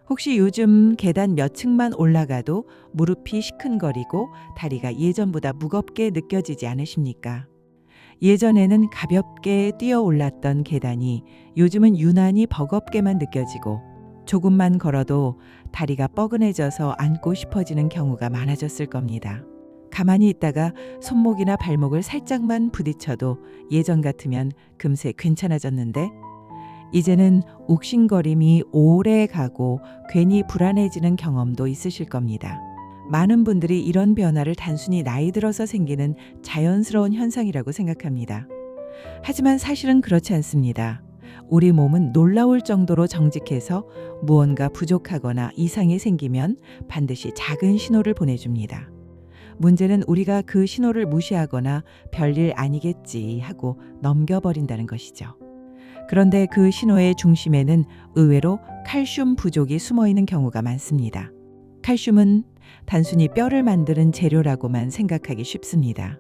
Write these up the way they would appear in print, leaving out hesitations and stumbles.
혹시 요즘 계단 몇 층만 올라가도 무릎이 시큰거리고 다리가 예전보다 무겁게 느껴지지 않으십니까? 예전에는 가볍게 뛰어 올랐던 계단이 요즘은 유난히 버겁게만 느껴지고 조금만 걸어도 다리가 뻐근해져서 앉고 싶어지는 경우가 많아졌을 겁니다. 가만히 있다가 손목이나 발목을 살짝만 부딪혀도 예전 같으면 금세 괜찮아졌는데 이제는 욱신거림이 오래 가고 괜히 불안해지는 경험도 있으실 겁니다. 많은 분들이 이런 변화를 단순히 나이 들어서 생기는 자연스러운 현상이라고 생각합니다. 하지만 사실은 그렇지 않습니다. 우리 몸은 놀라울 정도로 정직해서 무언가 부족하거나 이상이 생기면 반드시 작은 신호를 보내줍니다. 문제는 우리가 그 신호를 무시하거나 별일 아니겠지 하고 넘겨버린다는 것이죠. 그런데 그 신호의 중심에는 의외로 칼슘 부족이 숨어 있는 경우가 많습니다. 칼슘은 단순히 뼈를 만드는 재료라고만 생각하기 쉽습니다.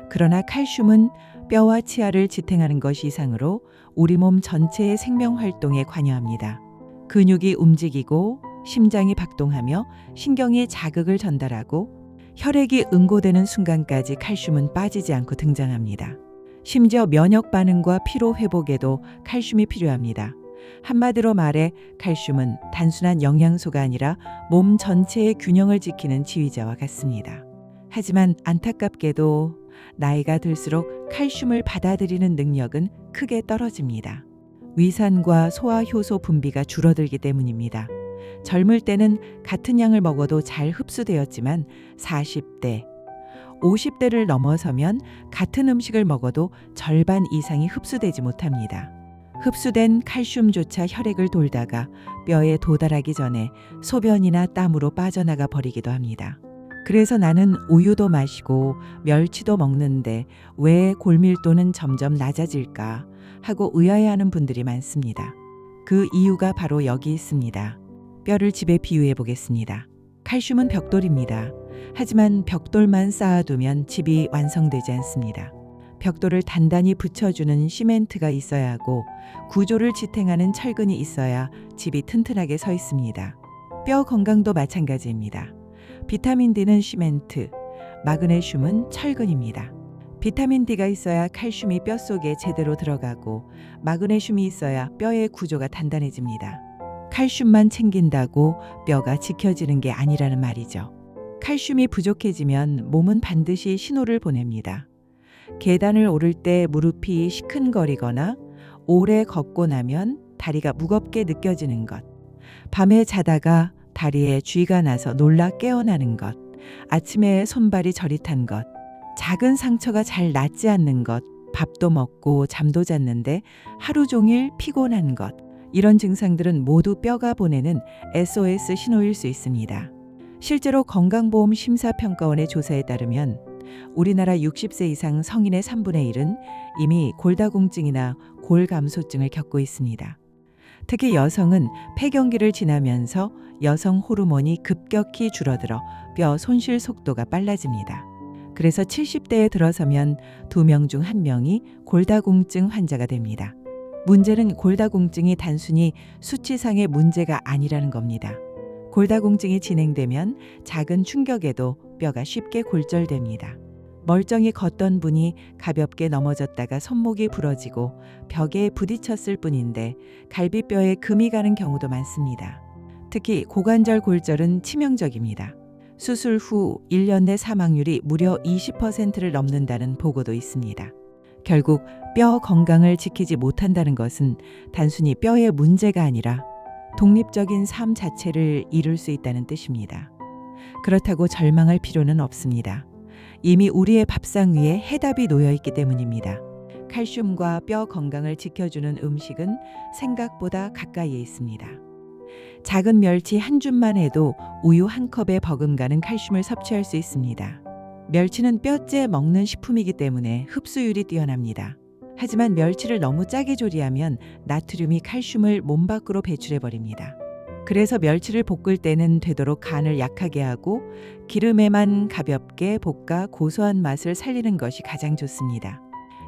그러나 칼슘은 뼈와 치아를 지탱하는 것 이상으로 우리 몸 전체의 생명 활동에 관여합니다. 근육이 움직이고 심장이 박동하며 신경이 자극을 전달하고 혈액이 응고되는 순간까지 칼슘은 빠지지 않고 등장합니다. 심지어 면역 반응과 피로 회복에도 칼슘이 필요합니다. 한마디로 말해 칼슘은 단순한 영양소가 아니라 몸 전체의 균형을 지키는 지휘자와 같습니다. 하지만 안타깝게도 나이가 들수록 칼슘을 받아들이는 능력은 크게 떨어집니다. 위산과 소화효소 분비가 줄어들기 때문입니다. 젊을 때는 같은 양을 먹어도 잘 흡수되었지만 40대, 50대를 넘어서면 같은 음식을 먹어도 절반 이상이 흡수되지 못합니다. 흡수된 칼슘조차 혈액을 돌다가 뼈에 도달하기 전에 소변이나 땀으로 빠져나가 버리기도 합니다. 그래서 나는 우유도 마시고 멸치도 먹는데 왜 골밀도는 점점 낮아질까 하고 의아해하는 분들이 많습니다. 그 이유가 바로 여기 있습니다. 뼈를 집에 비유해 보겠습니다. 칼슘은 벽돌입니다. 하지만 벽돌만 쌓아두면 집이 완성되지 않습니다. 벽돌을 단단히 붙여주는 시멘트가 있어야 하고 구조를 지탱하는 철근이 있어야 집이 튼튼하게 서 있습니다. 뼈 건강도 마찬가지입니다. 비타민 D는 시멘트, 마그네슘은 철근입니다. 비타민 D가 있어야 칼슘이 뼛속에 제대로 들어가고 마그네슘이 있어야 뼈의 구조가 단단해집니다. 칼슘만 챙긴다고 뼈가 지켜지는 게 아니라는 말이죠. 칼슘이 부족해지면 몸은 반드시 신호를 보냅니다. 계단을 오를 때 무릎이 시큰거리거나 오래 걷고 나면 다리가 무겁게 느껴지는 것, 밤에 자다가 다리에 쥐가 나서 놀라 깨어나는 것, 아침에 손발이 저릿한 것, 작은 상처가 잘 낫지 않는 것, 밥도 먹고 잠도 잤는데 하루 종일 피곤한 것, 이런 증상들은 모두 뼈가 보내는 SOS 신호일 수 있습니다. 실제로 건강보험심사평가원의 조사에 따르면 우리나라 60세 이상 성인의 3분의 1은 이미 골다공증이나 골감소증을 겪고 있습니다. 특히 여성은 폐경기를 지나면서 여성 호르몬이 급격히 줄어들어 뼈 손실 속도가 빨라집니다. 그래서 70대에 들어서면 2명 중 1명이 골다공증 환자가 됩니다. 문제는 골다공증이 단순히 수치상의 문제가 아니라는 겁니다. 골다공증이 진행되면 작은 충격에도 뼈가 쉽게 골절됩니다. 멀쩡히 걷던 분이 가볍게 넘어졌다가 손목이 부러지고 벽에 부딪혔을 뿐인데 갈비뼈에 금이 가는 경우도 많습니다. 특히 고관절 골절은 치명적입니다. 수술 후 1년 내 사망률이 무려 20%를 넘는다는 보고도 있습니다. 결국 뼈 건강을 지키지 못한다는 것은 단순히 뼈의 문제가 아니라 독립적인 삶 자체를 잃을 수 있다는 뜻입니다. 그렇다고 절망할 필요는 없습니다. 이미 우리의 밥상 위에 해답이 놓여 있기 때문입니다. 칼슘과 뼈 건강을 지켜주는 음식은 생각보다 가까이에 있습니다. 작은 멸치 한 줌만 해도 우유 한 컵에 버금가는 칼슘을 섭취할 수 있습니다. 멸치는 뼈째 먹는 식품이기 때문에 흡수율이 뛰어납니다. 하지만 멸치를 너무 짜게 조리하면 나트륨이 칼슘을 몸 밖으로 배출해버립니다. 그래서 멸치를 볶을 때는 되도록 간을 약하게 하고 기름에만 가볍게 볶아 고소한 맛을 살리는 것이 가장 좋습니다.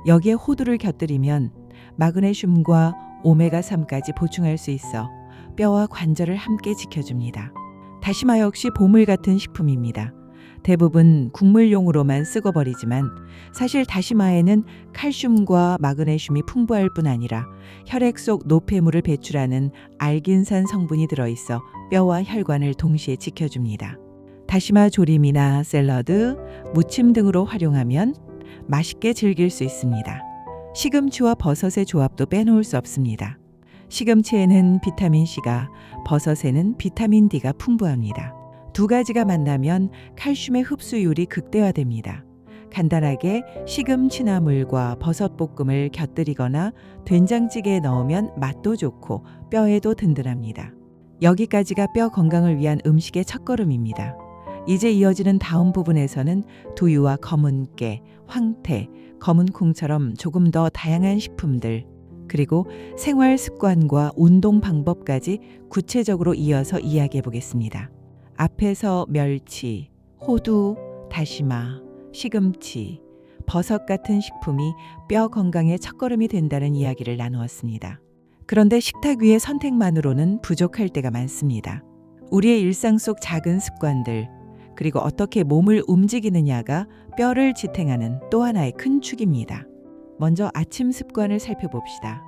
여기에 호두를 곁들이면 마그네슘과 오메가3까지 보충할 수 있어 뼈와 관절을 함께 지켜줍니다. 다시마 역시 보물 같은 식품입니다. 대부분 국물용으로만 쓰고 버리지만 사실 다시마에는 칼슘과 마그네슘이 풍부할 뿐 아니라 혈액 속 노폐물을 배출하는 알긴산 성분이 들어있어 뼈와 혈관을 동시에 지켜줍니다. 다시마 조림이나 샐러드, 무침 등으로 활용하면 맛있게 즐길 수 있습니다. 시금치와 버섯의 조합도 빼놓을 수 없습니다. 시금치에는 비타민C가, 버섯에는 비타민D가 풍부합니다. 두 가지가 만나면 칼슘의 흡수율이 극대화됩니다. 간단하게 시금치나물과 버섯볶음을 곁들이거나 된장찌개에 넣으면 맛도 좋고 뼈에도 든든합니다. 여기까지가 뼈 건강을 위한 음식의 첫걸음입니다. 이제 이어지는 다음 부분에서는 두유와 검은깨, 황태, 검은콩처럼 조금 더 다양한 식품들, 그리고 생활 습관과 운동 방법까지 구체적으로 이어서 이야기해 보겠습니다. 앞에서 멸치, 호두, 다시마, 시금치, 버섯 같은 식품이 뼈 건강의 첫걸음이 된다는 이야기를 나누었습니다. 그런데 식탁 위의 선택만으로는 부족할 때가 많습니다. 우리의 일상 속 작은 습관들, 그리고 어떻게 몸을 움직이느냐가 뼈를 지탱하는 또 하나의 큰 축입니다. 먼저 아침 습관을 살펴봅시다.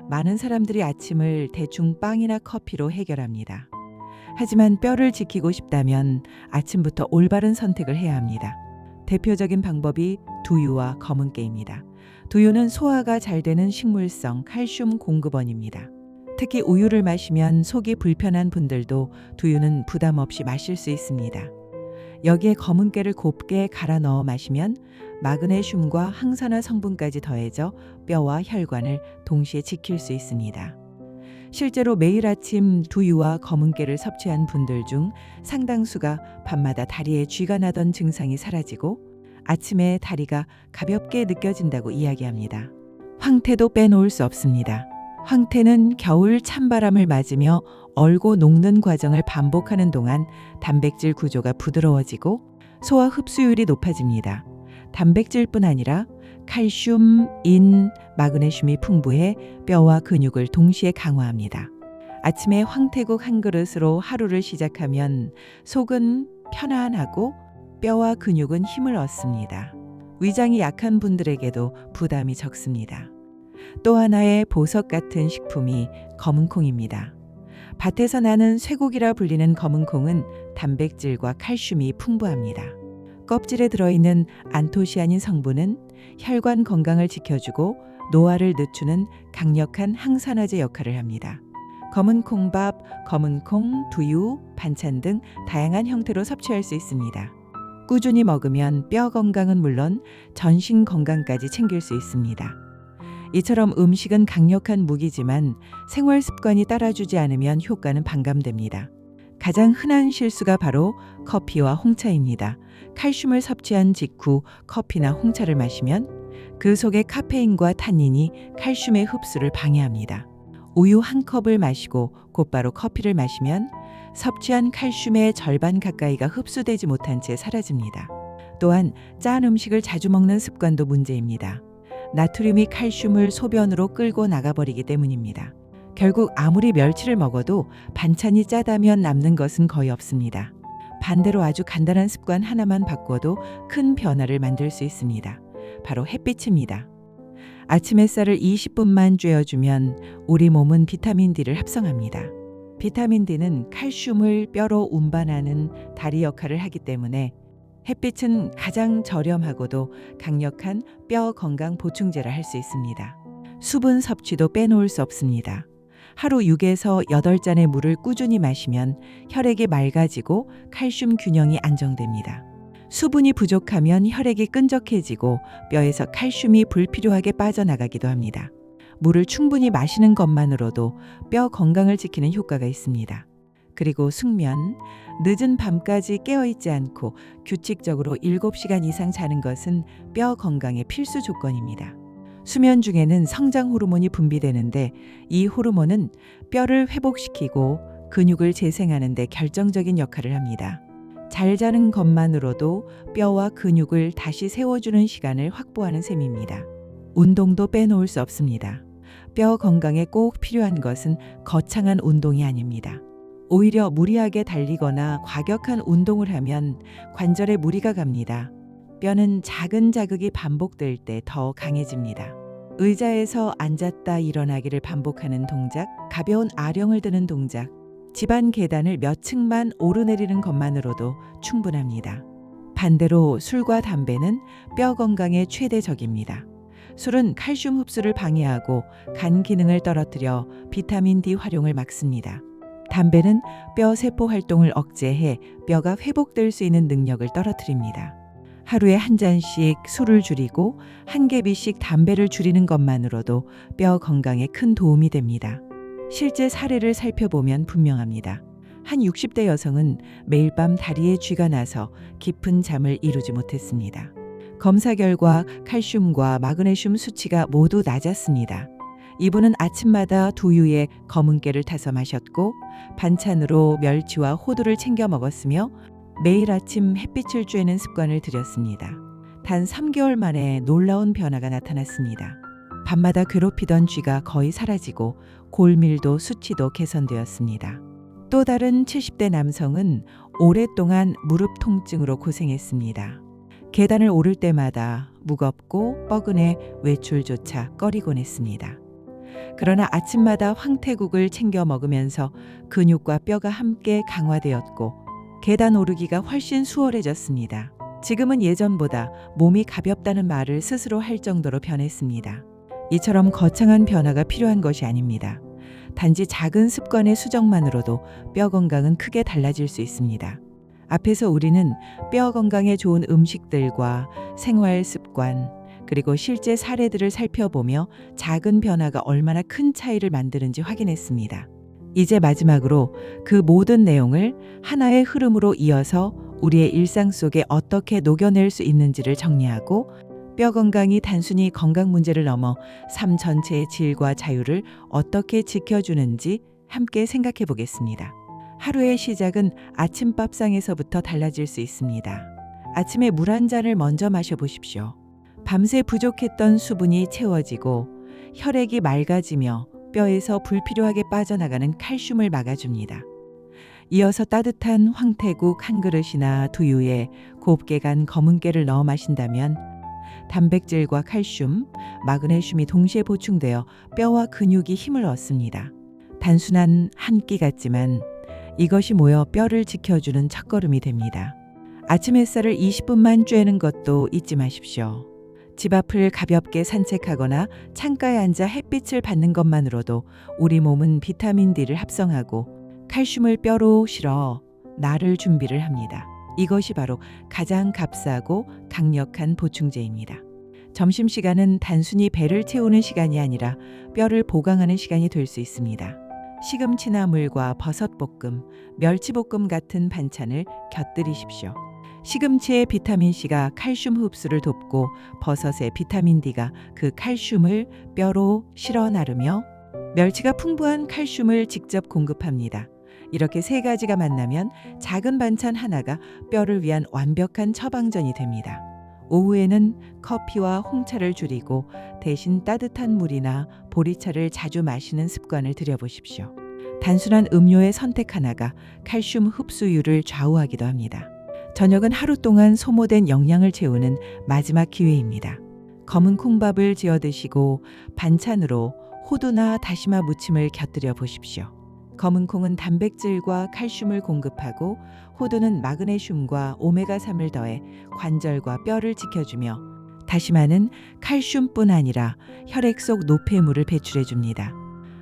많은 사람들이 아침을 대충 빵이나 커피로 해결합니다. 하지만 뼈를 지키고 싶다면 아침부터 올바른 선택을 해야 합니다. 대표적인 방법이 두유와 검은깨입니다. 두유는 소화가 잘 되는 식물성 칼슘 공급원입니다. 특히 우유를 마시면 속이 불편한 분들도 두유는 부담 없이 마실 수 있습니다. 여기에 검은깨를 곱게 갈아 넣어 마시면 마그네슘과 항산화 성분까지 더해져 뼈와 혈관을 동시에 지킬 수 있습니다. 실제로 매일 아침 두유와 검은깨를 섭취한 분들 중 상당수가 밤마다 다리에 쥐가 나던 증상이 사라지고 아침에 다리가 가볍게 느껴진다고 이야기합니다. 황태도 빼놓을 수 없습니다. 황태는 겨울 찬바람을 맞으며 얼고 녹는 과정을 반복하는 동안 단백질 구조가 부드러워지고 소화 흡수율이 높아집니다. 단백질뿐 아니라 칼슘, 인, 마그네슘이 풍부해 뼈와 근육을 동시에 강화합니다. 아침에 황태국 한 그릇으로 하루를 시작하면 속은 편안하고 뼈와 근육은 힘을 얻습니다. 위장이 약한 분들에게도 부담이 적습니다. 또 하나의 보석 같은 식품이 검은콩입니다. 밭에서 나는 쇠고기라 불리는 검은콩은 단백질과 칼슘이 풍부합니다. 껍질에 들어있는 안토시아닌 성분은 혈관 건강을 지켜주고 노화를 늦추는 강력한 항산화제 역할을 합니다. 검은콩밥, 검은콩, 두유, 반찬 등 다양한 형태로 섭취할 수 있습니다. 꾸준히 먹으면 뼈 건강은 물론 전신 건강까지 챙길 수 있습니다. 이처럼 음식은 강력한 무기지만 생활 습관이 따라주지 않으면 효과는 반감됩니다. 가장 흔한 실수가 바로 커피와 홍차입니다. 칼슘을 섭취한 직후 커피나 홍차를 마시면 그 속의 카페인과 탄닌이 칼슘의 흡수를 방해합니다. 우유 한 컵을 마시고 곧바로 커피를 마시면 섭취한 칼슘의 절반 가까이가 흡수되지 못한 채 사라집니다. 또한 짠 음식을 자주 먹는 습관도 문제입니다. 나트륨이 칼슘을 소변으로 끌고 나가버리기 때문입니다. 결국 아무리 멸치를 먹어도 반찬이 짜다면 남는 것은 거의 없습니다. 반대로 아주 간단한 습관 하나만 바꿔도 큰 변화를 만들 수 있습니다. 바로 햇빛입니다. 아침 햇살을 20분만 쬐어주면 우리 몸은 비타민 D를 합성합니다. 비타민 D는 칼슘을 뼈로 운반하는 다리 역할을 하기 때문에 햇빛은 가장 저렴하고도 강력한 뼈 건강 보충제라 할 수 있습니다. 수분 섭취도 빼놓을 수 없습니다. 하루 6에서 8잔의 물을 꾸준히 마시면 혈액이 맑아지고 칼슘 균형이 안정됩니다. 수분이 부족하면 혈액이 끈적해지고 뼈에서 칼슘이 불필요하게 빠져나가기도 합니다. 물을 충분히 마시는 것만으로도 뼈 건강을 지키는 효과가 있습니다. 그리고 숙면, 늦은 밤까지 깨어있지 않고 규칙적으로 7시간 이상 자는 것은 뼈 건강의 필수 조건입니다. 수면 중에는 성장 호르몬이 분비되는데 이 호르몬은 뼈를 회복시키고 근육을 재생하는 데 결정적인 역할을 합니다. 잘 자는 것만으로도 뼈와 근육을 다시 세워주는 시간을 확보하는 셈입니다. 운동도 빼놓을 수 없습니다. 뼈 건강에 꼭 필요한 것은 거창한 운동이 아닙니다. 오히려 무리하게 달리거나 과격한 운동을 하면 관절에 무리가 갑니다. 뼈는 작은 자극이 반복될 때 더 강해집니다. 의자에서 앉았다 일어나기를 반복하는 동작, 가벼운 아령을 드는 동작, 집안 계단을 몇 층만 오르내리는 것만으로도 충분합니다. 반대로 술과 담배는 뼈 건강에 최대적입니다. 술은 칼슘 흡수를 방해하고 간 기능을 떨어뜨려 비타민 D 활용을 막습니다. 담배는 뼈 세포 활동을 억제해 뼈가 회복될 수 있는 능력을 떨어뜨립니다. 하루에 한 잔씩 술을 줄이고 한 개비씩 담배를 줄이는 것만으로도 뼈 건강에 큰 도움이 됩니다. 실제 사례를 살펴보면 분명합니다. 한 60대 여성은 매일 밤 다리에 쥐가 나서 깊은 잠을 이루지 못했습니다. 검사 결과 칼슘과 마그네슘 수치가 모두 낮았습니다. 이분은 아침마다 두유에 검은 깨를 타서 마셨고 반찬으로 멸치와 호두를 챙겨 먹었으며 매일 아침 햇빛을 쬐는 습관을 들였습니다. 단 3개월 만에 놀라운 변화가 나타났습니다. 밤마다 괴롭히던 쥐가 거의 사라지고 골밀도 수치도 개선되었습니다. 또 다른 70대 남성은 오랫동안 무릎 통증으로 고생했습니다. 계단을 오를 때마다 무겁고 뻐근해 외출조차 꺼리곤 했습니다. 그러나 아침마다 황태국을 챙겨 먹으면서 근육과 뼈가 함께 강화되었고 계단 오르기가 훨씬 수월해졌습니다. 지금은 예전보다 몸이 가볍다는 말을 스스로 할 정도로 변했습니다. 이처럼 거창한 변화가 필요한 것이 아닙니다. 단지 작은 습관의 수정만으로도 뼈 건강은 크게 달라질 수 있습니다. 앞에서 우리는 뼈 건강에 좋은 음식들과 생활 습관, 그리고 실제 사례들을 살펴보며 작은 변화가 얼마나 큰 차이를 만드는지 확인했습니다. 이제 마지막으로 그 모든 내용을 하나의 흐름으로 이어서 우리의 일상 속에 어떻게 녹여낼 수 있는지를 정리하고 뼈 건강이 단순히 건강 문제를 넘어 삶 전체의 질과 자유를 어떻게 지켜주는지 함께 생각해 보겠습니다. 하루의 시작은 아침밥상에서부터 달라질 수 있습니다. 아침에 물 한 잔을 먼저 마셔보십시오. 밤새 부족했던 수분이 채워지고 혈액이 맑아지며 뼈에서 불필요하게 빠져나가는 칼슘을 막아줍니다. 이어서 따뜻한 황태국 한 그릇이나 두유에 곱게 간 검은 깨를 넣어 마신다면 단백질과 칼슘, 마그네슘이 동시에 보충되어 뼈와 근육이 힘을 얻습니다. 단순한 한 끼 같지만 이것이 모여 뼈를 지켜주는 첫걸음이 됩니다. 아침 햇살을 20분만 쬐는 것도 잊지 마십시오. 집 앞을 가볍게 산책하거나 창가에 앉아 햇빛을 받는 것만으로도 우리 몸은 비타민 D를 합성하고 칼슘을 뼈로 실어 나를 준비를 합니다. 이것이 바로 가장 값싸고 강력한 보충제입니다. 점심시간은 단순히 배를 채우는 시간이 아니라 뼈를 보강하는 시간이 될 수 있습니다. 시금치나 물과 버섯볶음, 멸치볶음 같은 반찬을 곁들이십시오. 시금치의 비타민C가 칼슘 흡수를 돕고 버섯의 비타민D가 그 칼슘을 뼈로 실어 나르며 멸치가 풍부한 칼슘을 직접 공급합니다. 이렇게 세 가지가 만나면 작은 반찬 하나가 뼈를 위한 완벽한 처방전이 됩니다. 오후에는 커피와 홍차를 줄이고 대신 따뜻한 물이나 보리차를 자주 마시는 습관을 들여보십시오. 단순한 음료의 선택 하나가 칼슘 흡수율을 좌우하기도 합니다. 저녁은 하루 동안 소모된 영양을 채우는 마지막 기회입니다. 검은 콩밥을 지어 드시고 반찬으로 호두나 다시마 무침을 곁들여 보십시오. 검은 콩은 단백질과 칼슘을 공급하고 호두는 마그네슘과 오메가3을 더해 관절과 뼈를 지켜주며 다시마는 칼슘뿐 아니라 혈액 속 노폐물을 배출해 줍니다.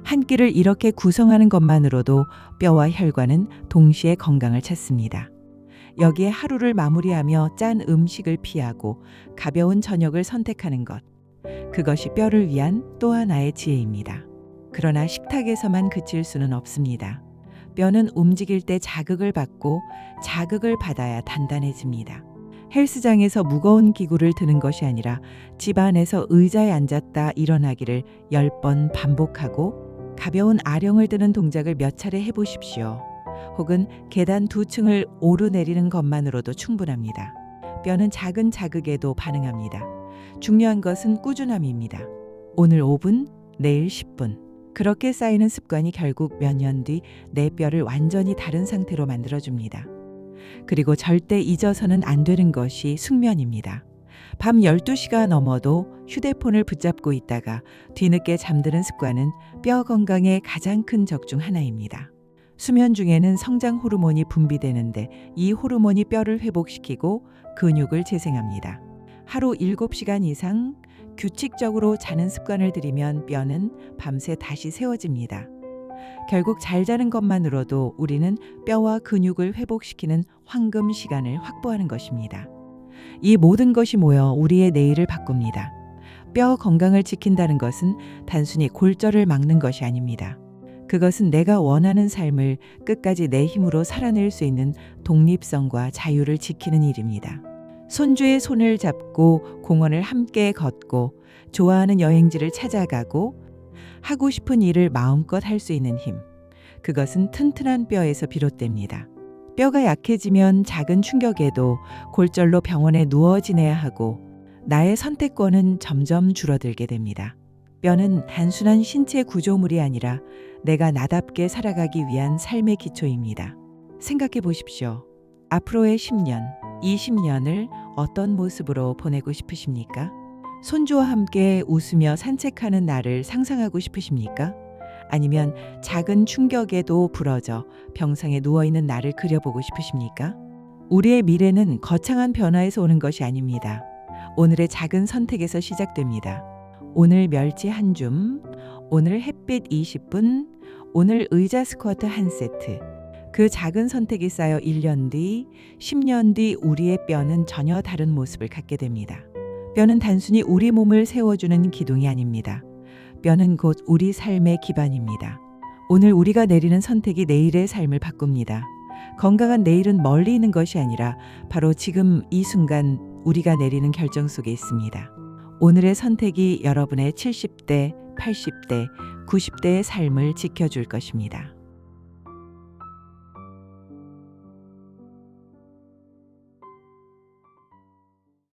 한 끼를 이렇게 구성하는 것만으로도 뼈와 혈관은 동시에 건강을 찾습니다. 여기에 하루를 마무리하며 짠 음식을 피하고 가벼운 저녁을 선택하는 것. 그것이 뼈를 위한 또 하나의 지혜입니다. 그러나 식탁에서만 그칠 수는 없습니다. 뼈는 움직일 때 자극을 받고 자극을 받아야 단단해집니다. 헬스장에서 무거운 기구를 드는 것이 아니라 집 안에서 의자에 앉았다 일어나기를 10번 반복하고 가벼운 아령을 드는 동작을 몇 차례 해보십시오. 혹은 계단 2층을 오르내리는 것만으로도 충분합니다. 뼈는 작은 자극에도 반응합니다. 중요한 것은 꾸준함입니다. 오늘 5분, 내일 10분. 그렇게 쌓이는 습관이 결국 몇 년 뒤 내 뼈를 완전히 다른 상태로 만들어줍니다. 그리고 절대 잊어서는 안 되는 것이 숙면입니다. 밤 12시가 넘어도 휴대폰을 붙잡고 있다가 뒤늦게 잠드는 습관은 뼈 건강에 가장 큰 적 중 하나입니다. 수면 중에는 성장 호르몬이 분비되는데 이 호르몬이 뼈를 회복시키고 근육을 재생합니다. 하루 7시간 이상 규칙적으로 자는 습관을 들이면 뼈는 밤새 다시 세워집니다. 결국 잘 자는 것만으로도 우리는 뼈와 근육을 회복시키는 황금 시간을 확보하는 것입니다. 이 모든 것이 모여 우리의 내일을 바꿉니다. 뼈 건강을 지킨다는 것은 단순히 골절을 막는 것이 아닙니다. 그것은 내가 원하는 삶을 끝까지 내 힘으로 살아낼 수 있는 독립성과 자유를 지키는 일입니다. 손주의 손을 잡고 공원을 함께 걷고 좋아하는 여행지를 찾아가고 하고 싶은 일을 마음껏 할 수 있는 힘. 그것은 튼튼한 뼈에서 비롯됩니다. 뼈가 약해지면 작은 충격에도 골절로 병원에 누워 지내야 하고 나의 선택권은 점점 줄어들게 됩니다. 뼈는 단순한 신체 구조물이 아니라 내가 나답게 살아가기 위한 삶의 기초입니다. 생각해 보십시오. 앞으로의 10년, 20년을 어떤 모습으로 보내고 싶으십니까? 손주와 함께 웃으며 산책하는 날을 상상하고 싶으십니까? 아니면 작은 충격에도 부러져 병상에 누워있는 나를 그려보고 싶으십니까? 우리의 미래는 거창한 변화에서 오는 것이 아닙니다. 오늘의 작은 선택에서 시작됩니다. 오늘 멸치 한 줌, 오늘 햇빛 20분, 오늘 의자 스쿼트 한 세트. 그 작은 선택이 쌓여 1년 뒤, 10년 뒤 우리의 뼈는 전혀 다른 모습을 갖게 됩니다. 뼈는 단순히 우리 몸을 세워주는 기둥이 아닙니다. 뼈는 곧 우리 삶의 기반입니다. 오늘 우리가 내리는 선택이 내일의 삶을 바꿉니다. 건강한 내일은 멀리 있는 것이 아니라 바로 지금 이 순간 우리가 내리는 결정 속에 있습니다. 오늘의 선택이 여러분의 70대, 80대, 90대의 삶을 지켜줄 것입니다.